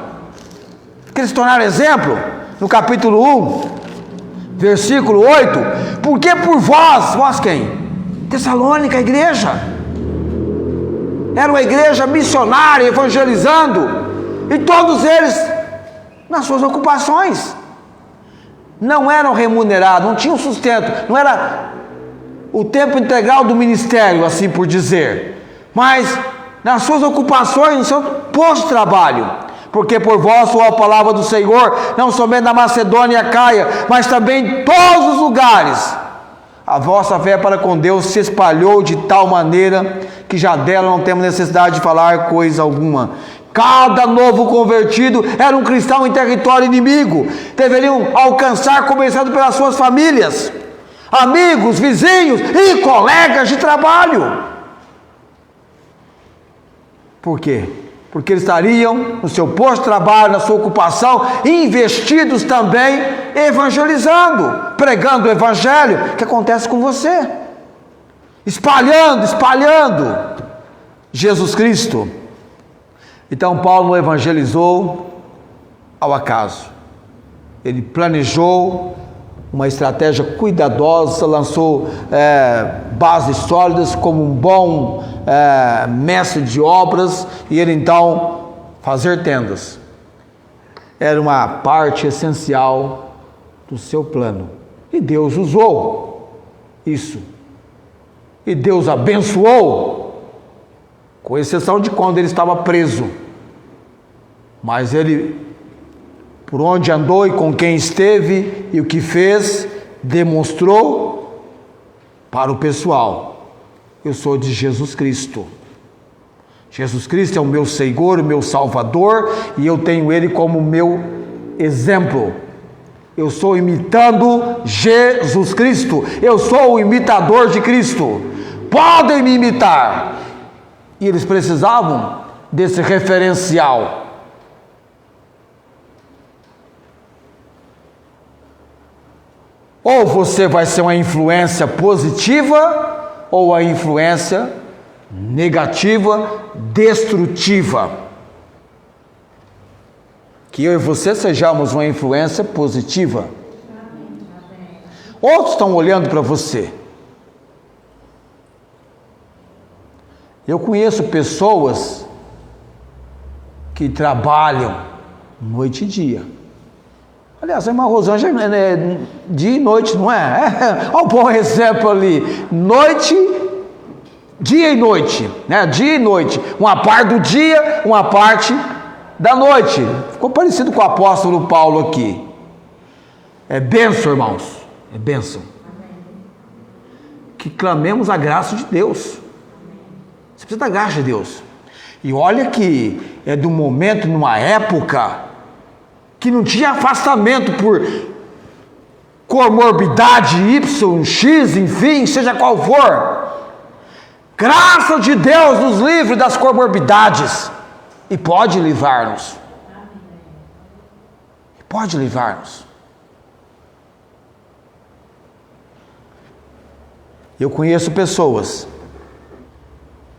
Que eles se tornaram exemplo? No capítulo 1, versículo 8, porque por vós quem? Tessalônica, a igreja, era uma igreja missionária, evangelizando, e todos eles nas suas ocupações, não eram remunerados, não tinham sustento, não era o tempo integral do ministério, assim por dizer, mas nas suas ocupações, no seu posto de trabalho, porque por vós soou a palavra do Senhor, não somente na Macedônia e Acaia, mas também em todos os lugares. A vossa fé para com Deus se espalhou de tal maneira que já dela não temos necessidade de falar coisa alguma. Cada novo convertido era um cristão em território inimigo. Deveriam alcançar, começando pelas suas famílias, amigos, vizinhos e colegas de trabalho. Por quê? Porque eles estariam no seu posto de trabalho, na sua ocupação, investidos também, evangelizando, pregando o evangelho, que acontece com você, espalhando Jesus Cristo. Então Paulo não evangelizou ao acaso, ele planejou uma estratégia cuidadosa, lançou bases sólidas como um bom mestre de obras, e ele então fazer tendas era uma parte essencial do seu plano, e Deus usou isso, e Deus abençoou, com exceção de quando ele estava preso, mas ele, por onde andou e com quem esteve e o que fez, demonstrou para o pessoal: eu sou de Jesus Cristo. Jesus Cristo é o meu Senhor, o meu Salvador, e eu tenho Ele como meu exemplo. Eu estou imitando Jesus Cristo. Eu sou o imitador de Cristo. Podem me imitar. E eles precisavam desse referencial. Ou você vai ser uma influência positiva, ou a influência negativa, destrutiva. Que eu e você sejamos uma influência positiva. Outros estão olhando para você. Eu conheço pessoas que trabalham noite e dia. Aliás, a irmã Rosângela é dia e noite, não é? Olha um bom exemplo ali. Noite, dia e noite, né? Dia e noite. Uma parte do dia, uma parte da noite. Ficou parecido com o apóstolo Paulo aqui. É bênção, irmãos. É bênção. Que clamemos a graça de Deus. Você precisa da graça de Deus. E olha que é de um momento, numa época, que não tinha afastamento por comorbidade Y, X, enfim, seja qual for. Graça de Deus nos livre das comorbidades. E pode livrar-nos. Pode livrar-nos. Eu conheço pessoas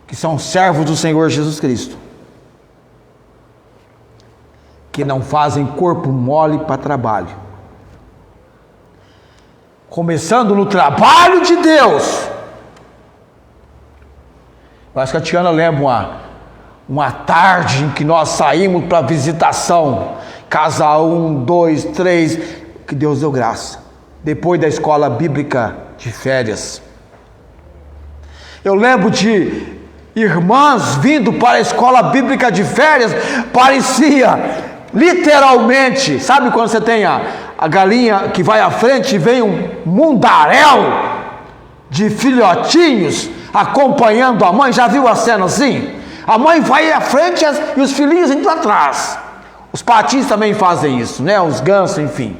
que são servos do Senhor Jesus Cristo, que não fazem corpo mole para trabalho. Começando no trabalho de Deus. Eu acho que a Tiana lembra uma tarde em que nós saímos para visitação, casa 1, 2, 3, que Deus deu graça, depois da escola bíblica de férias. Eu lembro de irmãs vindo para a escola bíblica de férias, parecia literalmente, sabe quando você tem a galinha que vai à frente e vem um mundaréu de filhotinhos acompanhando a mãe? Já viu a cena assim? A mãe vai à frente e os filhinhos indo atrás. Os patins também fazem isso, né? Os gansos, enfim.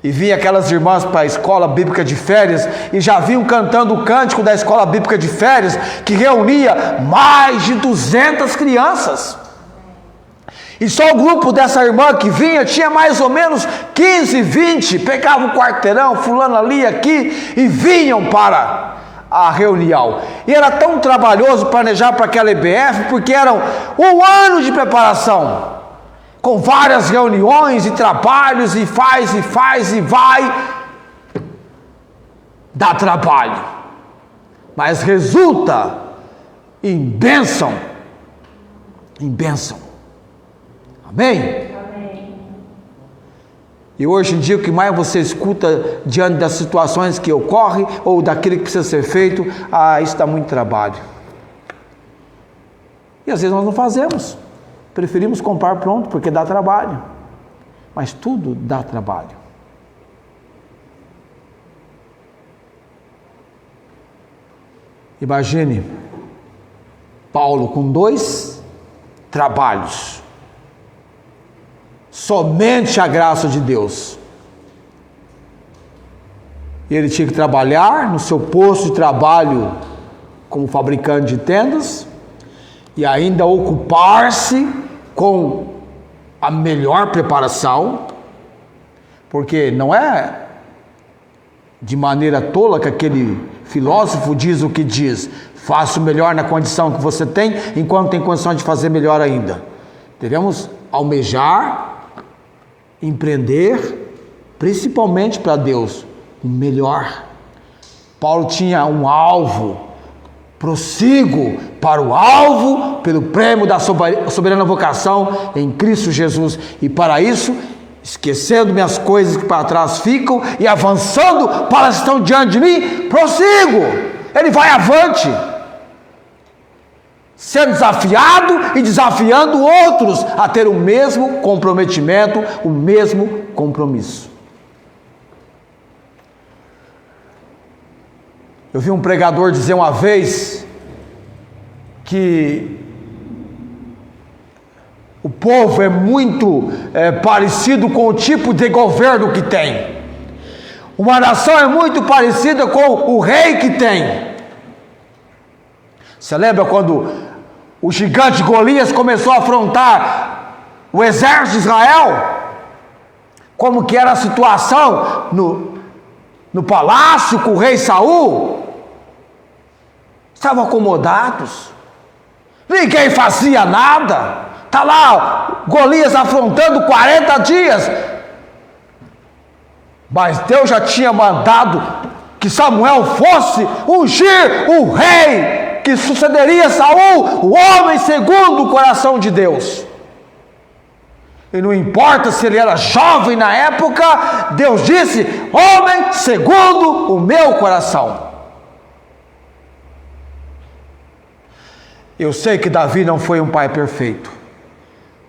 E vinha aquelas irmãs para a escola bíblica de férias e já vinham cantando o cântico da escola bíblica de férias, que reunia mais de 200 crianças. E só o grupo dessa irmã que vinha tinha mais ou menos 15, 20, pegava o quarteirão, fulano ali, aqui, e vinham para a reunião. E era tão trabalhoso planejar para aquela EBF, porque eram um ano de preparação, com várias reuniões e trabalhos, e faz e vai. Dá trabalho, mas resulta em bênção. Em bênção. Amém? Amém. E hoje em dia o que mais você escuta diante das situações que ocorrem, ou daquilo que precisa ser feito: isso dá muito trabalho. E às vezes nós não fazemos. Preferimos comprar pronto, porque dá trabalho. Mas tudo dá trabalho. Imagine Paulo com 2 trabalhos. Somente a graça de Deus. Ele tinha que trabalhar no seu posto de trabalho como fabricante de tendas, e ainda ocupar-se com a melhor preparação, porque não é de maneira tola que aquele filósofo diz o que diz: faça o melhor na condição que você tem, enquanto tem condição de fazer melhor ainda. Devemos almejar, empreender principalmente para Deus, o melhor. Paulo tinha um alvo. Prossigo para o alvo, pelo prêmio da soberana vocação em Cristo Jesus. E para isso, esquecendo minhas coisas que para trás ficam e avançando para as que estão diante de mim, prossigo. Ele vai avante, sendo desafiado e desafiando outros a ter o mesmo comprometimento, o mesmo compromisso. Eu vi um pregador dizer uma vez que o povo é muito parecido com o tipo de governo que tem. Uma nação é muito parecida com o rei que tem. Você lembra quando o gigante Golias começou a afrontar o exército de Israel? Como que era a situação no palácio com o rei Saul? Estavam acomodados, ninguém fazia nada. Está lá Golias afrontando 40 dias, mas Deus já tinha mandado que Samuel fosse ungir o rei que sucederia Saul, o homem segundo o coração de Deus. E não importa se ele era jovem na época, Deus disse: homem segundo o meu coração. Eu sei que Davi não foi um pai perfeito,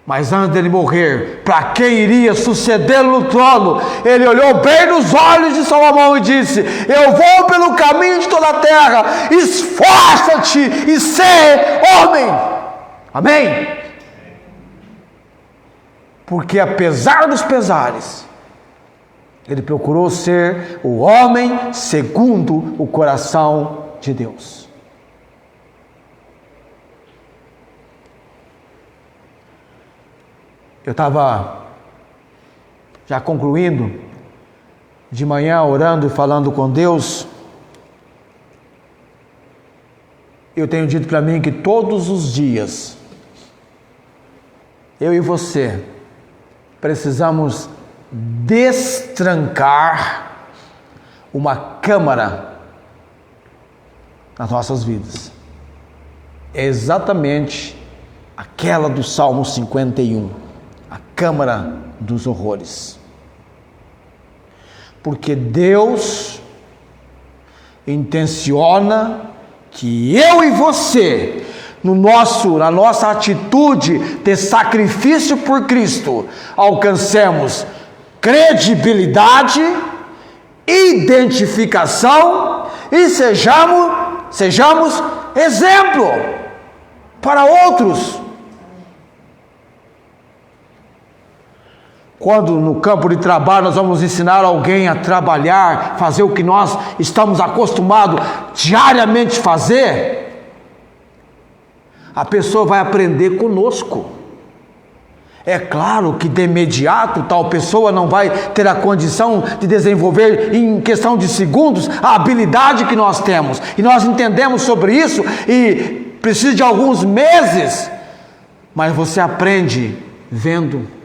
mas antes dele morrer, para quem iria sucedê-lo no trono, ele olhou bem nos olhos de Salomão e disse: eu vou pelo caminho de toda a terra, esforça-te e sê homem. Amém? Porque apesar dos pesares, ele procurou ser o homem segundo o coração de Deus. Eu estava já concluindo, de manhã orando e falando com Deus. Eu tenho dito para mim que todos os dias, eu e você, precisamos destrancar uma câmara nas nossas vidas. É exatamente aquela do Salmo 51. A câmara dos horrores. Porque Deus intenciona que eu e você, na nossa atitude de sacrifício por Cristo, alcancemos credibilidade, identificação e sejamos exemplo para outros. Quando no campo de trabalho nós vamos ensinar alguém a trabalhar, fazer o que nós estamos acostumados diariamente a fazer, a pessoa vai aprender conosco. É claro que de imediato tal pessoa não vai ter a condição de desenvolver em questão de segundos a habilidade que nós temos. E nós entendemos sobre isso e precisa de alguns meses, mas você aprende vendo,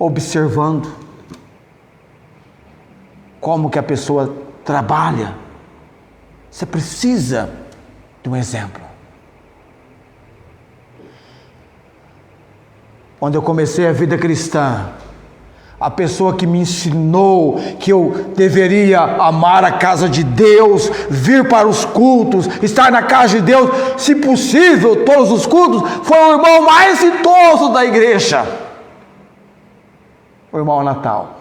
observando como que a pessoa trabalha. Você precisa de um exemplo. Quando eu comecei a vida cristã, a pessoa que me ensinou que eu deveria amar a casa de Deus, vir para os cultos, estar na casa de Deus, se possível, todos os cultos, foi o irmão mais idoso da igreja, o irmão Natal.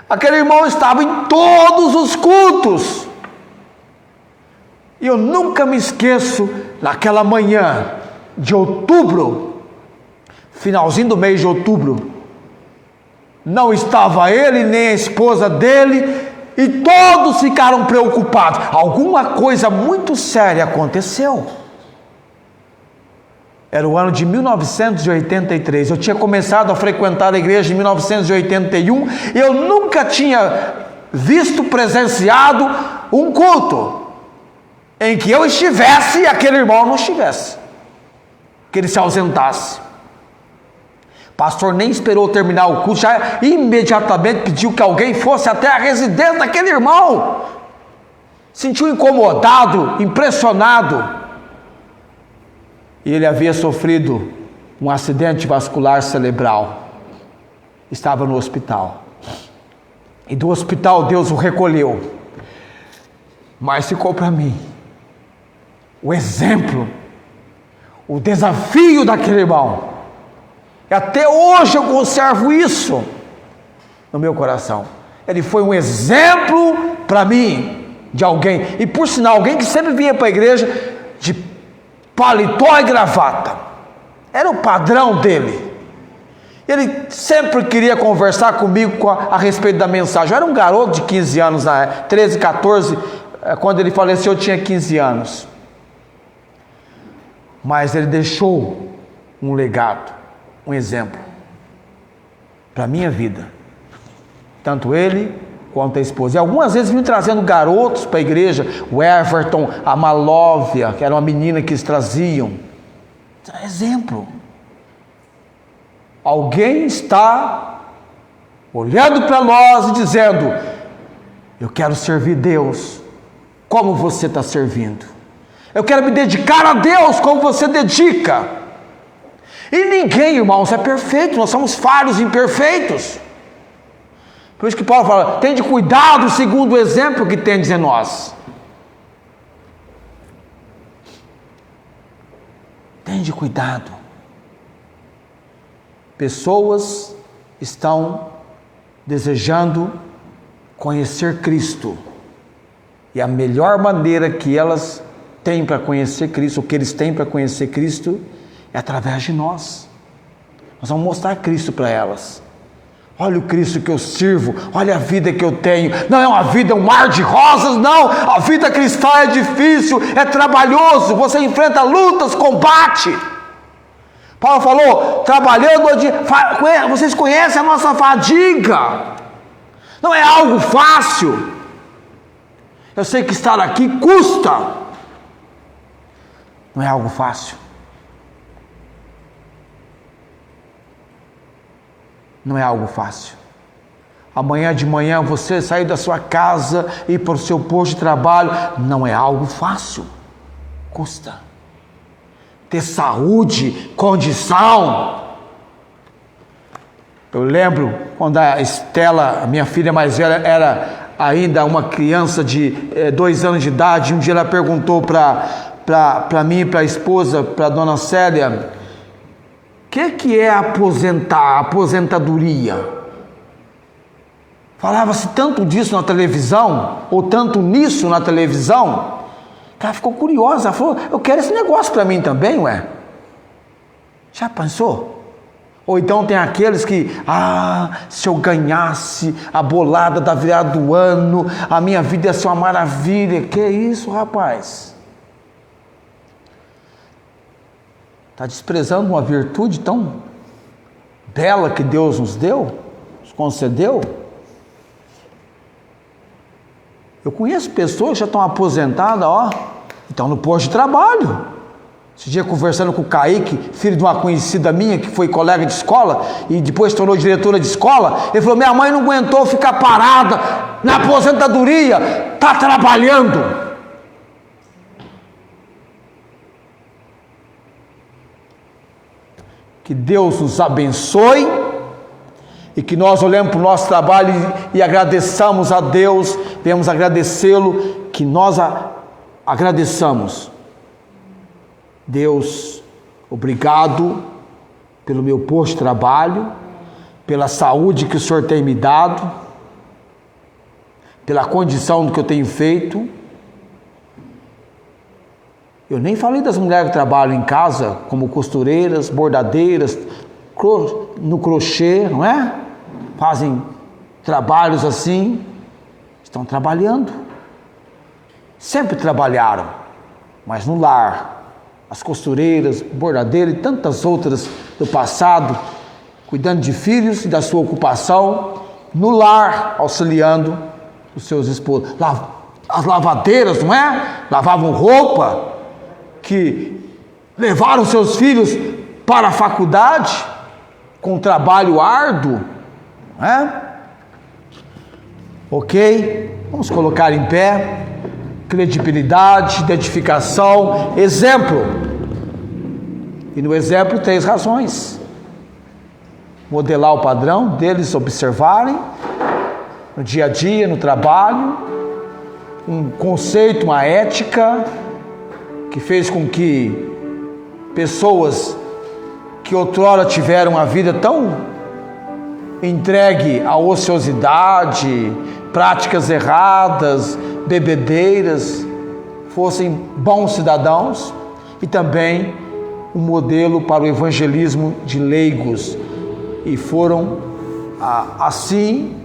Aquele irmão estava em todos os cultos. E eu nunca me esqueço, naquela manhã de outubro, finalzinho do mês de outubro, não estava ele nem a esposa dele, e todos ficaram preocupados. Alguma coisa muito séria aconteceu. Era o ano de 1983, eu tinha começado a frequentar a igreja em 1981, e eu nunca tinha visto, presenciado um culto em que eu estivesse e aquele irmão não estivesse, que ele se ausentasse. pastor nem esperou terminar o culto, já imediatamente pediu que alguém fosse até a residência daquele irmão. Sentiu incomodado, impressionado. E ele havia sofrido um acidente vascular cerebral. Estava no hospital. E do hospital Deus o recolheu. Mas ficou para mim o exemplo, o desafio daquele irmão. E até hoje eu conservo isso no meu coração. Ele foi um exemplo para mim de alguém. E por sinal, alguém que sempre vinha para a igreja de paletó e gravata. Era o padrão dele. Ele sempre queria conversar comigo a respeito da mensagem. Eu era um garoto de 15 anos, 13, 14, quando ele faleceu eu tinha 15 anos. Mas ele deixou um legado, um exemplo para a minha vida. Tanto ele quanto a esposa. E algumas vezes vinham trazendo garotos para a igreja. O Everton, a Malóvia, que era uma menina que eles traziam. Exemplo. Alguém está olhando para nós e dizendo: eu quero servir Deus como você está servindo. Eu quero me dedicar a Deus como você dedica. E ninguém, irmãos, é perfeito. Nós somos falhos, imperfeitos. Por isso que Paulo fala: tende cuidado segundo o exemplo que tendes em nós. Tende cuidado. Pessoas estão desejando conhecer Cristo. E a melhor maneira que elas têm para conhecer Cristo, o que eles têm para conhecer Cristo, é através de nós. Nós vamos mostrar Cristo para elas. Olha o Cristo que eu sirvo, olha a vida que eu tenho. Não é uma vida, um mar de rosas, não. A vida cristã é difícil, é trabalhoso, você enfrenta lutas, combate. Paulo falou, trabalhando, vocês conhecem a nossa fadiga. Não é algo fácil. Eu sei que estar aqui custa. Não é algo fácil. Não é algo fácil. Amanhã de manhã você sair da sua casa e ir para o seu posto de trabalho, não é algo fácil. Custa. Ter saúde, condição. Eu lembro quando a Estela, minha filha mais velha, era ainda uma criança de 2 anos de idade. Um dia ela perguntou para mim, para a esposa, para a dona Célia: o que é aposentadoria? Falava-se tanto disso na televisão, ou tanto nisso na televisão. Ela ficou curiosa, ela falou: eu quero esse negócio para mim também, ué. Já pensou? Ou então tem aqueles que, se eu ganhasse a bolada da virada do ano, a minha vida ia ser uma maravilha. Que isso, rapaz? Está desprezando uma virtude tão bela que Deus nos deu, nos concedeu? Eu conheço pessoas que já estão aposentadas, estão no posto de trabalho. Esse dia conversando com o Kaique, filho de uma conhecida minha, que foi colega de escola, e depois se tornou diretora de escola, ele falou: minha mãe não aguentou ficar parada na aposentadoria, está trabalhando. Que Deus nos abençoe, e que nós olhemos para o nosso trabalho e agradeçamos a Deus, venhamos agradecê-lo, que nós agradeçamos. Deus, obrigado pelo meu posto de trabalho, pela saúde que o Senhor tem me dado, pela condição do que eu tenho feito. Eu nem falei das mulheres que trabalham em casa, como costureiras, bordadeiras, no crochê, não é? Fazem trabalhos assim, estão trabalhando. Sempre trabalharam, mas no lar. As costureiras, bordadeiras e tantas outras do passado, cuidando de filhos e da sua ocupação, no lar, auxiliando os seus esposos. As lavadeiras, não é? Lavavam roupa, que levaram seus filhos para a faculdade, com trabalho árduo, né? Ok? Vamos colocar em pé. Credibilidade, identificação, exemplo. E no exemplo 3 razões. Modelar o padrão deles observarem no dia a dia, no trabalho, um conceito, uma ética que fez com que pessoas que outrora tiveram uma vida tão entregue à ociosidade, práticas erradas, bebedeiras, fossem bons cidadãos, e também um modelo para o evangelismo de leigos, e foram assim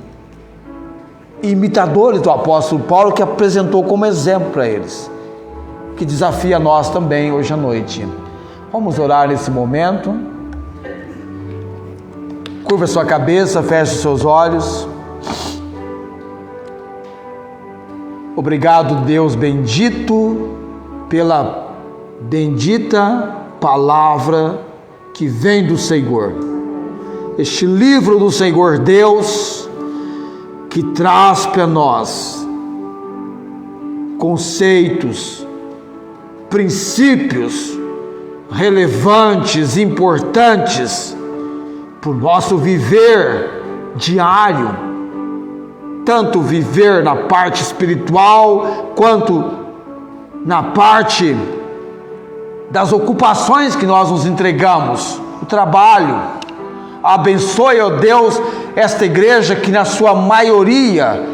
imitadores do apóstolo Paulo, que apresentou como exemplo para eles, que desafia nós também hoje à noite. Vamos orar nesse momento. Curva sua cabeça, feche seus olhos. Obrigado, Deus bendito, pela bendita palavra que vem do Senhor. Este livro do Senhor Deus, que traz para nós conceitos, princípios relevantes, importantes para o nosso viver diário, tanto viver na parte espiritual, quanto na parte das ocupações que nós nos entregamos, o trabalho. Abençoe, ó Deus, esta igreja que na sua maioria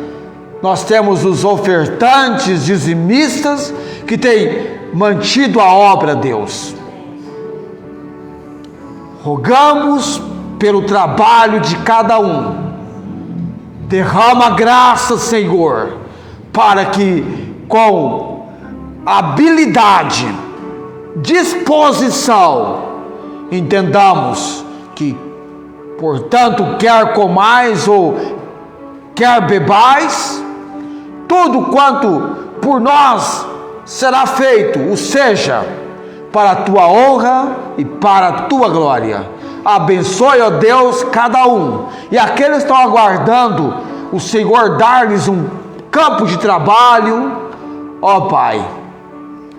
nós temos os ofertantes, dizimistas, que têm mantido a obra, Deus. Rogamos pelo trabalho de cada um. Derrama graça, Senhor, para que com habilidade, disposição, entendamos que, portanto, quer comais ou quer bebais, tudo quanto por nós será feito, o seja para a tua honra e para a tua glória. Abençoe, ó Deus, cada um, e aqueles que estão aguardando o Senhor dar-lhes um campo de trabalho, ó Pai,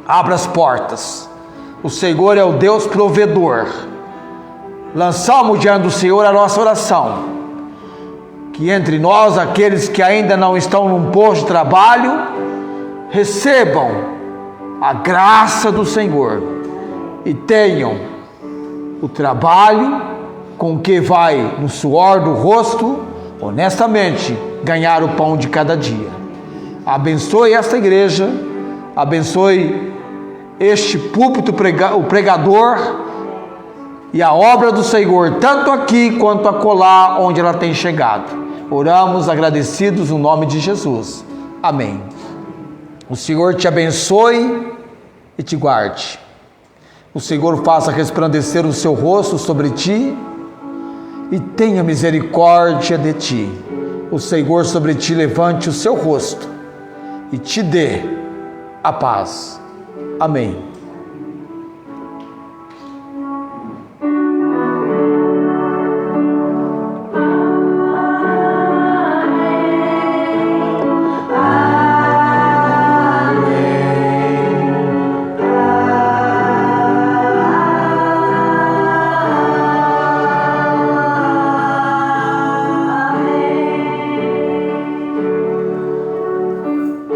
abra as portas. O Senhor é o Deus provedor. Lançamos diante do Senhor a nossa oração, que entre nós, aqueles que ainda não estão num posto de trabalho, recebam a graça do Senhor e tenham o trabalho com que vai no suor do rosto, honestamente, ganhar o pão de cada dia. Abençoe esta igreja, abençoe este púlpito, o pregador e a obra do Senhor, tanto aqui quanto acolá onde ela tem chegado. Oramos agradecidos no nome de Jesus. Amém. O Senhor te abençoe e te guarde. O Senhor faça resplandecer o seu rosto sobre ti e tenha misericórdia de ti. O Senhor sobre ti levante o seu rosto e te dê a paz. Amém.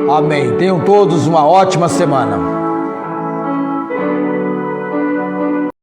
Amém. Tenham todos uma ótima semana.